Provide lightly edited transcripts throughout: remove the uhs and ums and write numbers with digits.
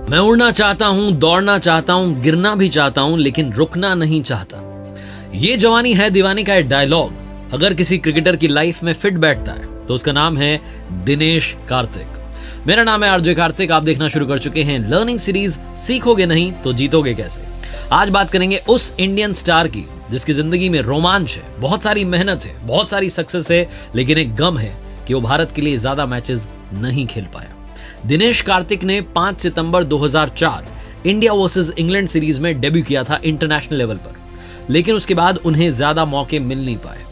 मैं उड़ना चाहता हूं, दौड़ना चाहता हूं, गिरना भी चाहता हूं, लेकिन रुकना नहीं चाहता। ये जवानी है दीवानी का एक डायलॉग अगर किसी क्रिकेटर की लाइफ में फिट बैठता है तो उसका नाम है दिनेश कार्तिक। मेरा नाम है आरजे कार्तिक। आप देखना शुरू कर चुके हैं लर्निंग सीरीज सीखोगे नहीं तो जीतोगे कैसे। आज बात करेंगे उस इंडियन स्टार की जिसकी जिंदगी में रोमांच है, बहुत सारी मेहनत है, बहुत सारी सक्सेस है, लेकिन एक गम है कि वो भारत के लिए ज्यादा मैचेस नहीं खेल पाया। दिनेश कार्तिक ने 5 सितंबर 2004 इंडिया वर्सेस इंग्लैंड सीरीज में डेब्यू किया था इंटरनेशनल लेवल पर, लेकिन उसके बाद उन्हें ज्यादा मौके मिल नहीं पाए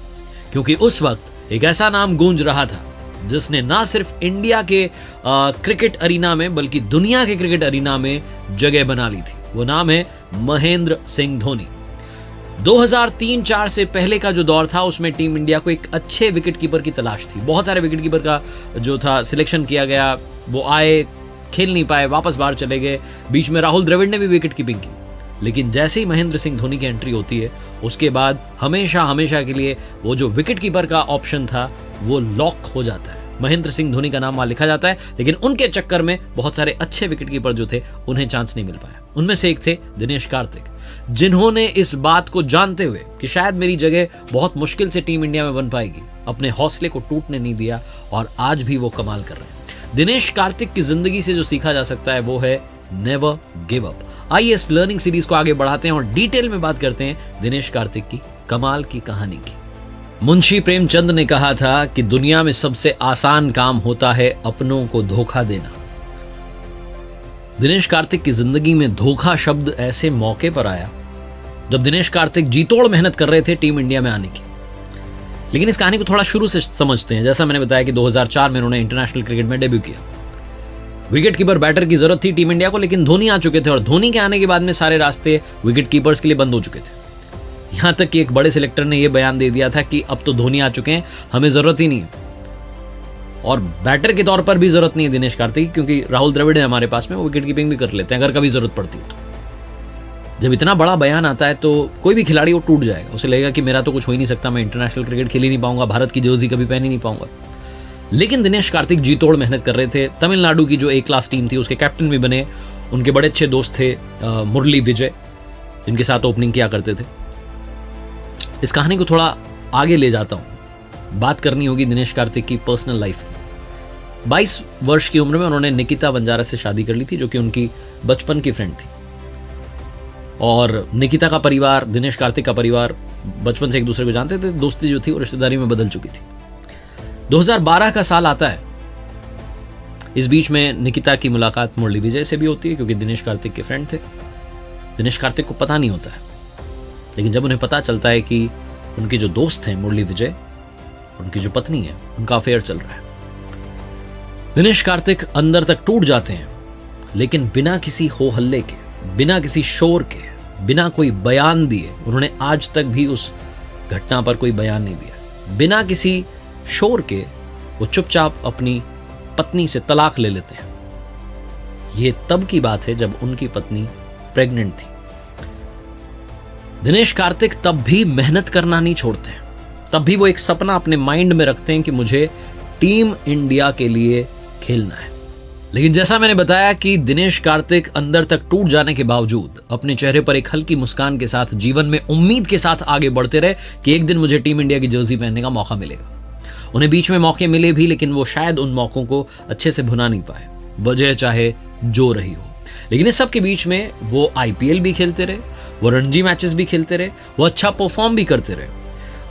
क्योंकि उस वक्त एक ऐसा नाम गूंज रहा था जिसने ना सिर्फ इंडिया के क्रिकेट अरीना में बल्कि दुनिया के क्रिकेट अरीना में जगह बना ली थी। वो नाम है महेंद्र सिंह धोनी। 2003-04 से पहले का जो दौर था उसमें टीम इंडिया को एक अच्छे विकेटकीपर की तलाश थी। बहुत सारे विकेटकीपर का जो था सिलेक्शन किया गया, वो आए, खेल नहीं पाए, वापस बाहर चले गए। बीच में राहुल द्रविड़ ने भी विकेट कीपिंग की, लेकिन जैसे ही महेंद्र सिंह धोनी की एंट्री होती है उसके बाद हमेशा के लिए वो जो विकेट कीपर का ऑप्शन था वो लॉक हो जाता है। महेंद्र सिंह धोनी का नाम वहां लिखा जाता है, लेकिन उनके चक्कर में बहुत सारे अच्छे विकेट कीपर जो थे उन्हें चांस नहीं मिल पाया। उनमें से एक थे दिनेश कार्तिक, जिन्होंने इस बात को जानते हुए कि शायद मेरी जगह बहुत मुश्किल से टीम इंडिया में बन पाएगी, अपने हौसले को टूटने नहीं दिया और आज भी वो कमाल कर रहे हैं। दिनेश कार्तिक की जिंदगी से जो सीखा जा सकता है वो है नेवर गिव अप। आइए इस लर्निंग सीरीज को आगे बढ़ाते हैं और डिटेल में बात करते हैं दिनेश कार्तिक की कमाल की कहानी की। मुंशी प्रेमचंद ने कहा था कि दुनिया में सबसे आसान काम होता है अपनों को धोखा देना। दिनेश कार्तिक की जिंदगी में धोखा शब्द ऐसे मौके पर आया जब दिनेश कार्तिक जीतोड़ मेहनत कर रहे थे टीम इंडिया में आने की। लेकिन इस कहानी को थोड़ा शुरू से समझते हैं। जैसा मैंने बताया कि 2004 में उन्होंने इंटरनेशनल क्रिकेट में डेब्यू किया। विकेट कीपर बैटर की जरूरत थी टीम इंडिया को, लेकिन धोनी आ चुके थे और धोनी के आने के बाद में सारे रास्ते विकेट कीपर्स के लिए बंद हो चुके थे। यहां तक कि एक बड़े सिलेक्टर ने यह बयान दे दिया था कि अब तो धोनी आ चुके हैं, हमें जरूरत ही नहीं है और बैटर के तौर पर भी जरूरत नहीं है दिनेश कार्तिक, क्योंकि राहुल द्रविड़ है हमारे पास में, वो विकेट कीपिंग भी कर लेते हैं अगर कभी जरूरत पड़ती है तो। जब इतना बड़ा बयान आता है तो कोई भी खिलाड़ी वो टूट जाएगा, उसे लगेगा कि मेरा तो कुछ हो ही नहीं सकता, मैं इंटरनेशनल क्रिकेट खेल ही नहीं पाऊंगा, भारत की जर्सी कभी पहन ही नहीं पाऊंगा। लेकिन दिनेश कार्तिक जी तोड़ मेहनत कर रहे थे। तमिलनाडु की जो ए क्लास टीम थी उसके कैप्टन भी बने। उनके बड़े अच्छे दोस्त थे मुरली विजय, जिनके साथ ओपनिंग किया करते थे। इस कहानी को थोड़ा आगे ले जाता हूं। बात करनी होगी दिनेश कार्तिक की पर्सनल लाइफ की। 22 वर्ष की उम्र में उन्होंने निकिता बंजारा से शादी कर ली थी, जो कि उनकी बचपन की फ्रेंड थी। और निकिता का परिवार, दिनेश कार्तिक का परिवार बचपन से एक दूसरे को जानते थे। दोस्ती जो थी वो रिश्तेदारी में बदल चुकी थी। 2012 का साल आता है। इस बीच में निकिता की मुलाकात मुरली विजय से भी होती है, क्योंकि दिनेश कार्तिक के फ्रेंड थे। दिनेश कार्तिक को पता नहीं होता है, लेकिन जब उन्हें पता चलता है कि उनके जो दोस्त हैं मुरली विजय, उनकी जो पत्नी है, उनका अफेयर चल रहा है, दिनेश कार्तिक अंदर तक टूट जाते हैं। लेकिन बिना किसी हो हल्ले के, बिना किसी शोर के, बिना कोई बयान दिए, उन्होंने आज तक भी उस घटना पर कोई बयान नहीं दिया। बिना किसी शोर के वो चुपचाप अपनी पत्नी से तलाक ले लेते हैं। यह तब की बात है जब उनकी पत्नी प्रेग्नेंट थी। दिनेश कार्तिक तब भी मेहनत करना नहीं छोड़ते हैं। तब भी वो एक सपना अपने माइंड में रखते हैं कि मुझे टीम इंडिया के लिए खेलना है। लेकिन जैसा मैंने बताया कि दिनेश कार्तिक अंदर तक टूट जाने के बावजूद अपने चेहरे पर एक हल्की मुस्कान के साथ जीवन में उम्मीद के साथ आगे बढ़ते रहे कि एक दिन मुझे टीम इंडिया की जर्सी पहनने का मौका मिलेगा। उन्हें बीच में मौके मिले भी, लेकिन वो शायद उन मौकों को अच्छे से भुना नहीं पाए, वजह चाहे जो रही हो। लेकिन इस सब के बीच में वो आईपीएल भी खेलते रहे, वो रणजी मैचेस भी खेलते रहे, वो अच्छा परफॉर्म भी करते रहे।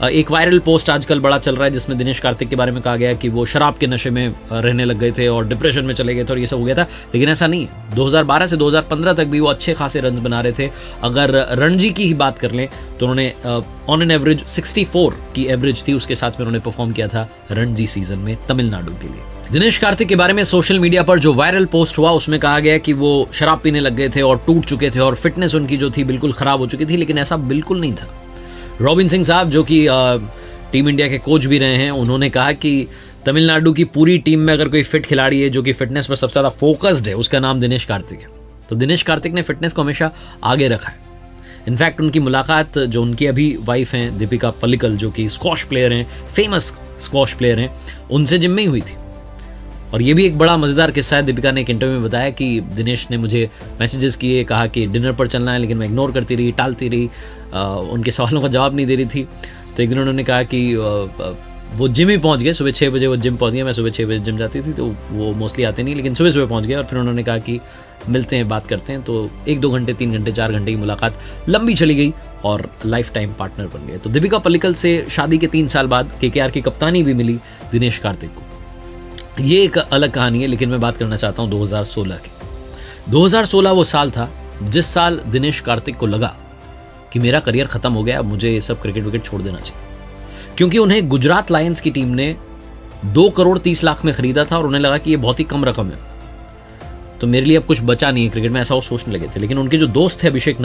एक वायरल पोस्ट आजकल बड़ा चल रहा है जिसमें दिनेश कार्तिक के बारे में कहा गया कि वो शराब के नशे में रहने लग गए थे और डिप्रेशन में चले गए थे और ये सब हो गया था, लेकिन ऐसा नहीं है। 2012 से 2015 तक भी वो अच्छे खासे रन बना रहे थे। अगर रणजी की ही बात कर लें तो उन्होंने ऑन एन एवरेज 64 की एवरेज थी, उसके साथ में उन्होंने परफॉर्म किया था रणजी सीजन में तमिलनाडु के लिए। दिनेश कार्तिक के बारे में सोशल मीडिया पर जो वायरल पोस्ट हुआ उसमें कहा गया कि वो शराब पीने लग गए थे और टूट चुके थे और फिटनेस उनकी जो थी बिल्कुल खराब हो चुकी थी, लेकिन ऐसा बिल्कुल नहीं था। रॉबिन सिंह साहब, जो कि टीम इंडिया के कोच भी रहे हैं, उन्होंने कहा कि तमिलनाडु की पूरी टीम में अगर कोई फिट खिलाड़ी है जो कि फिटनेस पर सबसे ज्यादा फोकस्ड है, उसका नाम दिनेश कार्तिक है। तो दिनेश कार्तिक ने फिटनेस को हमेशा आगे रखा है। इनफैक्ट उनकी मुलाकात जो उनकी अभी वाइफ हैं दीपिका पल्लिकल, जो कि स्क्वॉश प्लेयर हैं, फेमस स्क्वॉश प्लेयर हैं, उनसे जिम में ही हुई थी। और ये भी एक बड़ा मज़ेदार किस्सा है। दीपिका ने एक इंटरव्यू में बताया कि दिनेश ने मुझे मैसेजेस किए, कहा कि डिनर पर चलना है, लेकिन मैं इग्नोर करती रही, टालती रही, उनके सवालों का जवाब नहीं दे रही थी। तो एक दिन उन्होंने कहा कि वो जिम ही पहुंच गए, सुबह 6 बजे वो जिम पहुंच गए। मैं सुबह 6 बजे जिम जाती थी, तो वो मोस्टली आते नहीं, लेकिन सुबह सुबह पहुंच गए। और फिर उन्होंने कहा कि मिलते हैं, बात करते हैं। तो 1-2 घंटे, 3 घंटे, 4 घंटे की मुलाकात लंबी चली गई और लाइफ टाइम पार्टनर बन गए। तो दीपिका पल्लिकल से शादी के 3 साल बाद KKR की कप्तानी भी मिली दिनेश कार्तिक को। ये एक अलग कहानी है, लेकिन मैं बात करना चाहता हूँ 2016 की। 2016 वो साल था जिस साल दिनेश कार्तिक को लगा कि मेरा करियर खत्म हो गया, अब मुझे ये सब क्रिकेट विकेट छोड़ देना चाहिए। क्योंकि उन्हें गुजरात लायंस की टीम ने 2 करोड़ 30 लाख में खरीदा था और उन्हें लगा कि ये बहुत ही कम रकम है, तो मेरे लिए अब कुछ बचा नहीं है क्रिकेट में, ऐसा वो सोचने लगे थे। लेकिन उनके जो दोस्त थे अभिषेक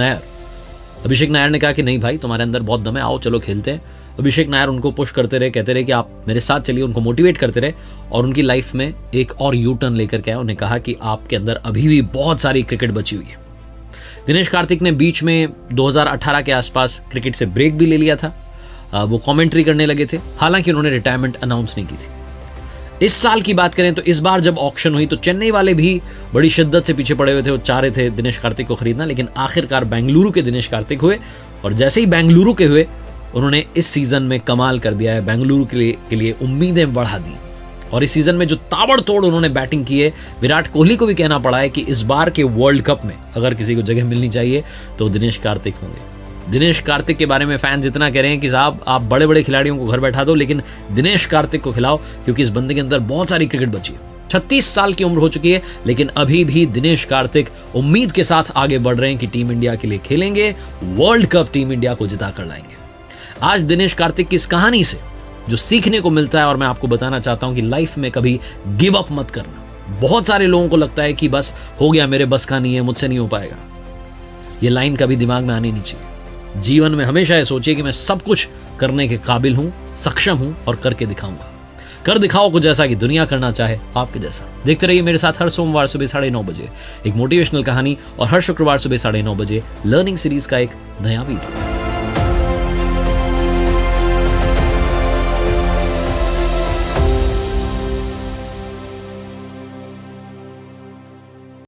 नायर ने कहा कि नहीं भाई, तुम्हारे अंदर बहुत दम है, आओ चलो खेलते हैं। अभिषेक नायर उनको पुश करते रहे, कहते रहे कि आप मेरे साथ चलिए, उनको मोटिवेट करते रहे और उनकी लाइफ में एक और यू टर्न लेकर के आए। उन्हें कहा कि आपके अंदर अभी भी बहुत सारी क्रिकेट बची हुई है। दिनेश कार्तिक ने बीच में 2018 के आसपास क्रिकेट से ब्रेक भी ले लिया था, वो कमेंट्री करने लगे थे, हालांकि उन्होंने रिटायरमेंट अनाउंस नहीं की थी। इस साल की बात करें तो इस बार जब ऑक्शन हुई तो चेन्नई वाले भी बड़ी शिद्दत से पीछे पड़े हुए थे, वो चाह रहे थे दिनेश कार्तिक को खरीदना, लेकिन आखिरकार बेंगलुरु के दिनेश कार्तिक हुए। और जैसे ही बेंगलुरु के हुए, उन्होंने इस सीजन में कमाल कर दिया है, बेंगलुरु के लिए उम्मीदें बढ़ा दी। और इस सीजन में जो ताबड़तोड़ उन्होंने बैटिंग की है, विराट कोहली को भी कहना पड़ा है कि इस बार के वर्ल्ड कप में अगर किसी को जगह मिलनी चाहिए तो दिनेश कार्तिक होंगे। दिनेश कार्तिक के बारे में फैंस इतना कह रहे हैं कि साहब आप बड़े बड़े खिलाड़ियों को घर बैठा दो, लेकिन दिनेश कार्तिक को खिलाओ, क्योंकि इस बंदे के अंदर बहुत सारी क्रिकेट बची है। 36 साल की उम्र हो चुकी है, लेकिन अभी भी दिनेश कार्तिक उम्मीद के साथ आगे बढ़ रहे हैं कि टीम इंडिया के लिए खेलेंगे, वर्ल्ड कप टीम इंडिया को जिता कर लाएंगे। आज दिनेश कार्तिक की इस कहानी से जो सीखने को मिलता है, और मैं आपको बताना चाहता हूं कि लाइफ में कभी गिव अप मत करना। बहुत सारे लोगों को लगता है कि बस हो गया, मेरे बस का नहीं है, मुझसे नहीं हो पाएगा। ये लाइन कभी दिमाग में आनी नहीं चाहिए। जीवन में हमेशा ये सोचिए कि मैं सब कुछ करने के काबिल हूं, सक्षम हूं और करके दिखाऊंगा। कर दिखाओ कुछ ऐसा कि दुनिया करना चाहे आपके जैसा। देखते रहिए मेरे साथ हर सोमवार सुबह 9:30 बजे एक मोटिवेशनल कहानी और हर शुक्रवार सुबह 9:30 बजे लर्निंग सीरीज का एक नया वीडियो।